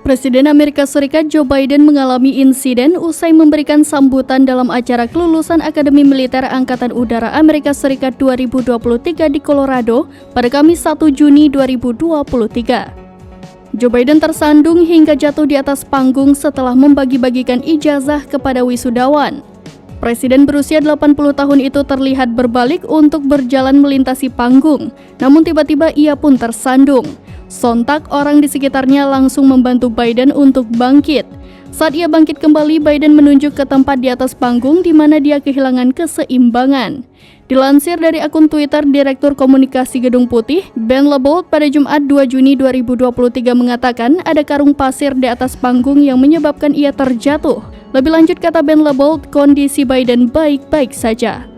Presiden Amerika Serikat Joe Biden mengalami insiden usai memberikan sambutan dalam acara kelulusan Akademi Militer Angkatan Udara Amerika Serikat 2023 di Colorado pada Kamis 1 Juni 2023. Joe Biden tersandung hingga jatuh di atas panggung setelah membagi-bagikan ijazah kepada wisudawan. Presiden berusia 80 tahun itu terlihat berbalik untuk berjalan melintasi panggung, namun tiba-tiba ia pun tersandung. Sontak orang di sekitarnya langsung membantu Biden untuk bangkit. Saat ia bangkit kembali, Biden menunjuk ke tempat di atas panggung di mana dia kehilangan keseimbangan. Dilansir dari akun Twitter Direktur Komunikasi Gedung Putih, Ben LaBorde pada Jumat 2 Juni 2023 mengatakan ada karung pasir di atas panggung yang menyebabkan ia terjatuh. Lebih lanjut kata Ben LaBorde, kondisi Biden baik-baik saja.